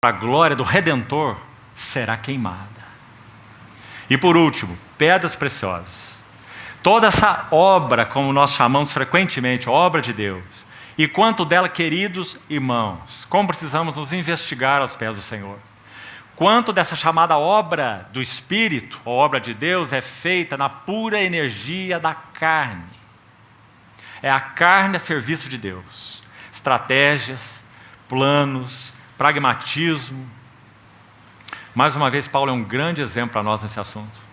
a glória do Redentor será queimada. E por último, pedras preciosas. Toda essa obra, como nós chamamos frequentemente, obra de Deus, e quanto dela, queridos irmãos, como precisamos nos investigar aos pés do Senhor. Quanto dessa chamada obra do Espírito, a obra de Deus, é feita na pura energia da carne. É a carne a serviço de Deus. Estratégias, planos, pragmatismo. Mais uma vez, Paulo é um grande exemplo para nós nesse assunto.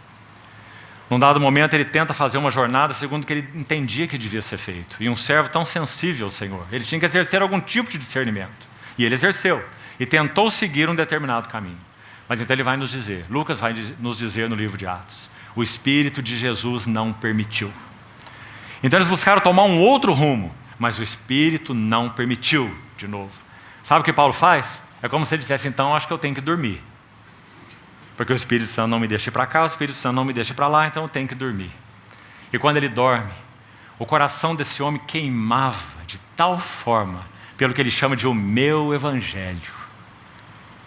Num dado momento, ele tenta fazer uma jornada segundo o que ele entendia que devia ser feito. E um servo tão sensível ao Senhor, ele tinha que exercer algum tipo de discernimento. E ele exerceu. E tentou seguir um determinado caminho. Mas então ele vai nos dizer, Lucas vai nos dizer no livro de Atos, o Espírito de Jesus não permitiu. Então eles buscaram tomar um outro rumo, mas o Espírito não permitiu de novo. Sabe o que Paulo faz? É como se ele dissesse, então acho que eu tenho que dormir. Porque o Espírito Santo não me deixa ir para cá, o Espírito Santo não me deixa ir para lá, então eu tenho que dormir. E quando ele dorme, o coração desse homem queimava de tal forma, pelo que ele chama de o meu evangelho.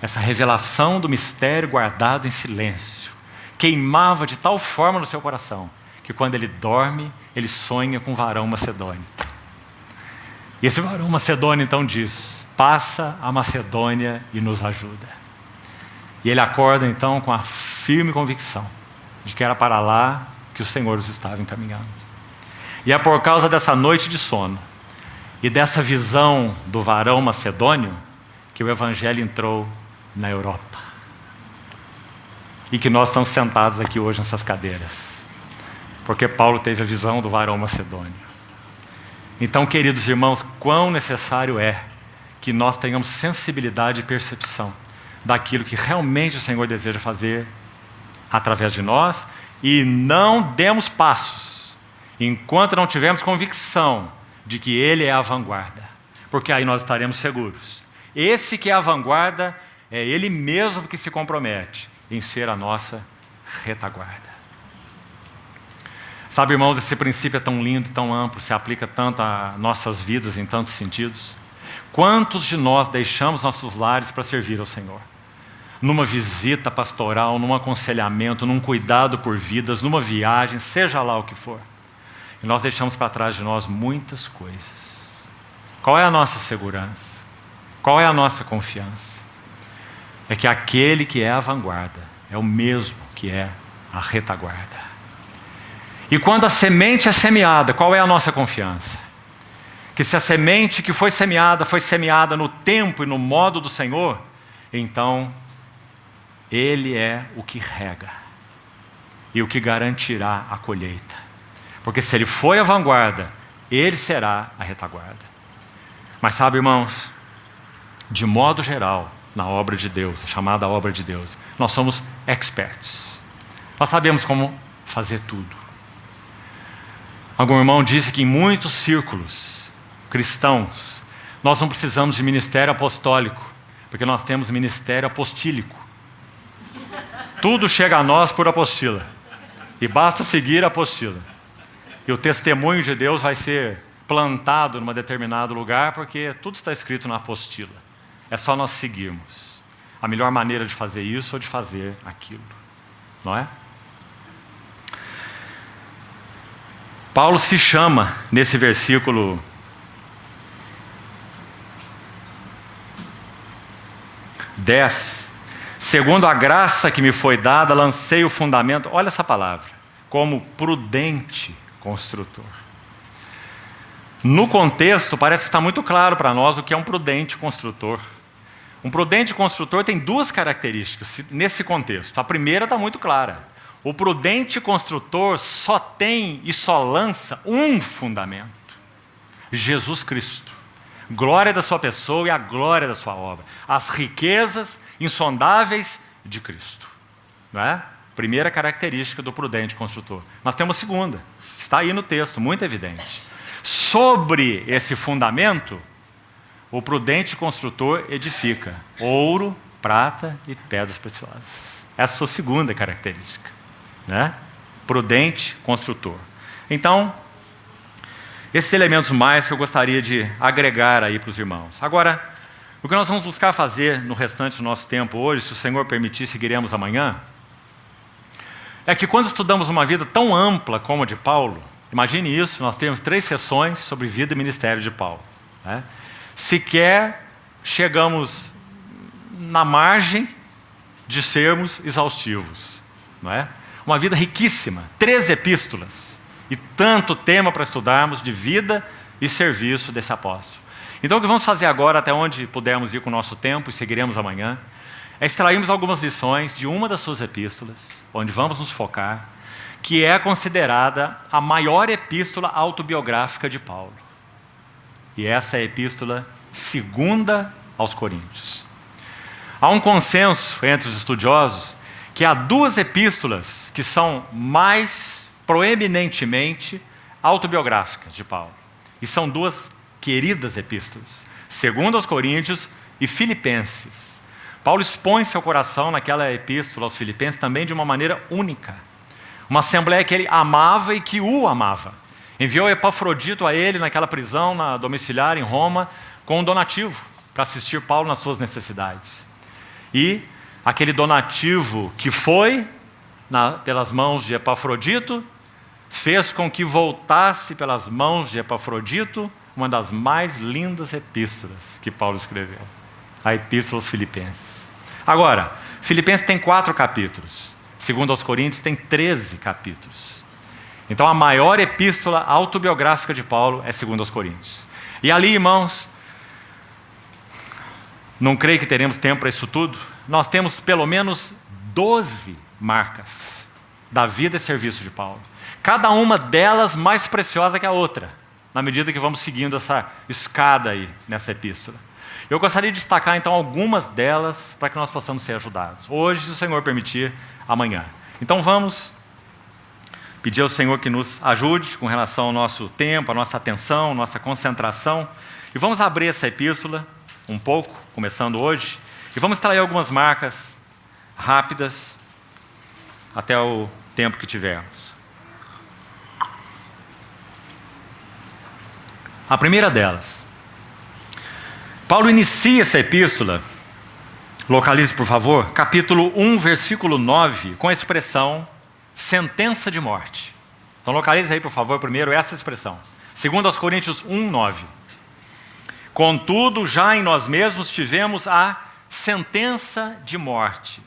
Essa revelação do mistério guardado em silêncio, queimava de tal forma no seu coração, que quando ele dorme, ele sonha com um varão macedônio. E esse varão macedônio então diz, passa a Macedônia e nos ajuda. E ele acorda então com a firme convicção de que era para lá que o Senhor os estava encaminhando. E é por causa dessa noite de sono e dessa visão do varão macedônio que o Evangelho entrou na Europa. E que nós estamos sentados aqui hoje nessas cadeiras. Porque Paulo teve a visão do varão macedônio. Então, queridos irmãos, quão necessário é que nós tenhamos sensibilidade e percepção daquilo que realmente o Senhor deseja fazer através de nós e não demos passos enquanto não tivermos convicção de que Ele é a vanguarda, porque aí nós estaremos seguros. Esse que é a vanguarda é Ele mesmo que se compromete em ser a nossa retaguarda. Sabe, irmãos, esse princípio é tão lindo, tão amplo, se aplica tanto a nossas vidas em tantos sentidos. Quantos de nós deixamos nossos lares para servir ao Senhor? Numa visita pastoral, num aconselhamento, num cuidado por vidas, numa viagem, seja lá o que for. E nós deixamos para trás de nós muitas coisas. Qual é a nossa segurança? Qual é a nossa confiança? É que aquele que é a vanguarda é o mesmo que é a retaguarda. E quando a semente é semeada, qual é a nossa confiança? Que se a semente que foi semeada no tempo e no modo do Senhor, então Ele é o que rega e o que garantirá a colheita. Porque se Ele foi a vanguarda, Ele será a retaguarda. Mas sabe, irmãos, de modo geral, na obra de Deus, chamada obra de Deus, nós somos experts. Nós sabemos como fazer tudo. Algum irmão disse que em muitos círculos cristãos, nós não precisamos de ministério apostólico, porque nós temos ministério apostílico. Tudo chega a nós por apostila. E basta seguir a apostila. E o testemunho de Deus vai ser plantado num determinado lugar, porque tudo está escrito na apostila. É só nós seguirmos a melhor maneira de fazer isso ou de fazer aquilo. Não é? Paulo se chama, nesse versículo 10, segundo a graça que me foi dada, lancei o fundamento, olha essa palavra, como prudente construtor. No contexto, parece que está muito claro para nós o que é um prudente construtor. Um prudente construtor tem duas características nesse contexto. A primeira está muito clara. O prudente construtor só tem e só lança um fundamento: Jesus Cristo. Glória da sua pessoa e a glória da sua obra. As riquezas insondáveis de Cristo. Não é? Primeira característica do prudente construtor. Nós temos a segunda, está aí no texto, muito evidente. Sobre esse fundamento, o prudente construtor edifica ouro, prata e pedras preciosas. Essa é a sua segunda característica. Né? Prudente construtor. Então, esses elementos mais que eu gostaria de agregar aí para os irmãos. Agora, O que nós vamos buscar fazer no restante do nosso tempo hoje, se o Senhor permitir, seguiremos amanhã, é que quando estudamos uma vida tão ampla como a de Paulo, imagine isso, nós temos 3 sessões sobre vida e ministério de Paulo, né? Sequer chegamos na margem de sermos exaustivos, não é? Uma vida riquíssima, 3 epístolas, e tanto tema para estudarmos de vida e serviço desse apóstolo. Então o que vamos fazer agora, até onde pudermos ir com o nosso tempo, e seguiremos amanhã, é extrairmos algumas lições de uma das suas epístolas, onde vamos nos focar, que é considerada a maior epístola autobiográfica de Paulo. E essa é a epístola 2 aos Coríntios. Há um consenso entre os estudiosos que há 2 epístolas que são mais proeminentemente autobiográficas de Paulo. E são 2 queridas epístolas, 2 aos Coríntios e Filipenses. Paulo expõe seu coração naquela epístola aos Filipenses também de uma maneira única. Uma assembleia que ele amava e que o amava. Enviou Epafrodito a ele naquela prisão na domiciliar em Roma com um donativo para assistir Paulo nas suas necessidades. E aquele donativo que foi pelas mãos de Epafrodito fez com que voltasse pelas mãos de Epafrodito uma das mais lindas epístolas que Paulo escreveu, a Epístola aos Filipenses. Agora, Filipenses tem 4 capítulos, 2 aos Coríntios tem 13 capítulos. Então a maior epístola autobiográfica de Paulo é 2 aos Coríntios. E ali, irmãos, não creio que teremos tempo para isso tudo, nós temos pelo menos 12 marcas da vida e serviço de Paulo. Cada uma delas mais preciosa que a outra, na medida que vamos seguindo essa escada aí nessa epístola. Eu gostaria de destacar então algumas delas para que nós possamos ser ajudados. Hoje, se o Senhor permitir, amanhã. Então vamos pedir ao Senhor que nos ajude com relação ao nosso tempo, a nossa atenção, nossa concentração. E vamos abrir essa epístola um pouco, começando hoje, e vamos extrair algumas marcas rápidas até o tempo que tivermos. A primeira delas. Paulo inicia essa epístola, localize por favor, capítulo 1, versículo 9, com a expressão sentença de morte. Então localize aí por favor primeiro essa expressão. 2 aos Coríntios 1, 9. Contudo, já em nós mesmos tivemos a sentença de morte.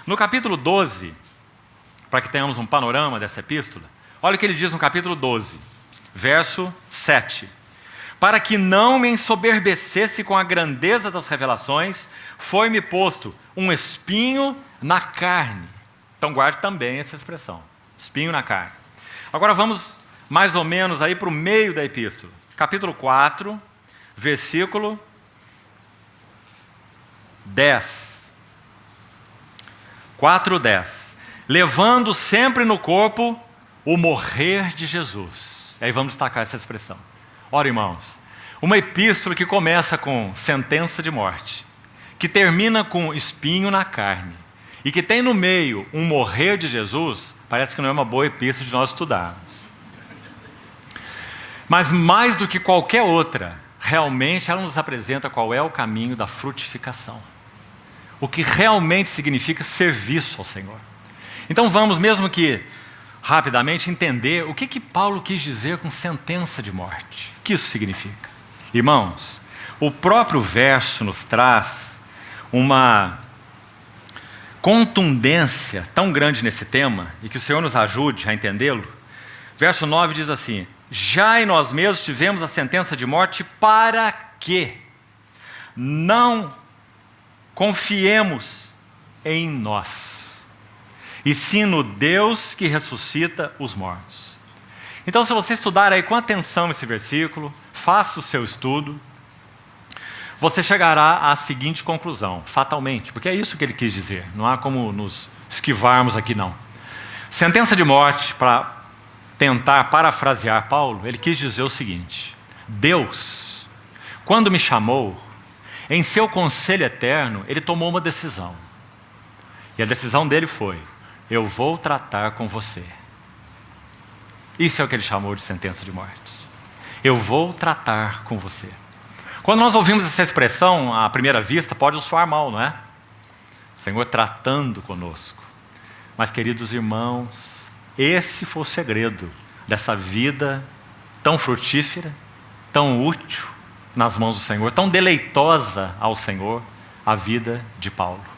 No capítulo 12, para que tenhamos um panorama dessa epístola, olha o que ele diz no capítulo 12, verso 7. Para que não me ensoberbecesse com a grandeza das revelações, foi-me posto um espinho na carne. Então guarde também essa expressão, espinho na carne. Agora vamos mais ou menos aí para o meio da epístola. Capítulo 4, versículo 10. 4:10. Levando sempre no corpo o morrer de Jesus. E aí vamos destacar essa expressão. Ora, irmãos, uma epístola que começa com sentença de morte, que termina com espinho na carne, e que tem no meio um morrer de Jesus, parece que não é uma boa epístola de nós estudarmos. Mas mais do que qualquer outra, realmente ela nos apresenta qual é o caminho da frutificação. O que realmente significa serviço ao Senhor. Então vamos, mesmo que rapidamente, entender o que Paulo quis dizer com sentença de morte. O que isso significa? Irmãos, o próprio verso nos traz uma contundência tão grande nesse tema, e que o Senhor nos ajude a entendê-lo. Verso 9 diz assim: já em nós mesmos tivemos a sentença de morte para que não confiemos em nós, e sim no Deus que ressuscita os mortos. Então, se você estudar aí com atenção esse versículo, faça o seu estudo, você chegará à seguinte conclusão, fatalmente, porque é isso que ele quis dizer, não há como nos esquivarmos aqui não. Sentença de morte, para tentar parafrasear Paulo, ele quis dizer o seguinte: Deus, quando me chamou, em seu conselho eterno, ele tomou uma decisão. E a decisão dele foi: eu vou tratar com você. Isso é o que ele chamou de sentença de morte. Eu vou tratar com você. Quando nós ouvimos essa expressão, à primeira vista, pode nos soar mal, não é? O Senhor tratando conosco. Mas, queridos irmãos, esse foi o segredo dessa vida tão frutífera, tão útil nas mãos do Senhor, tão deleitosa ao Senhor, a vida de Paulo.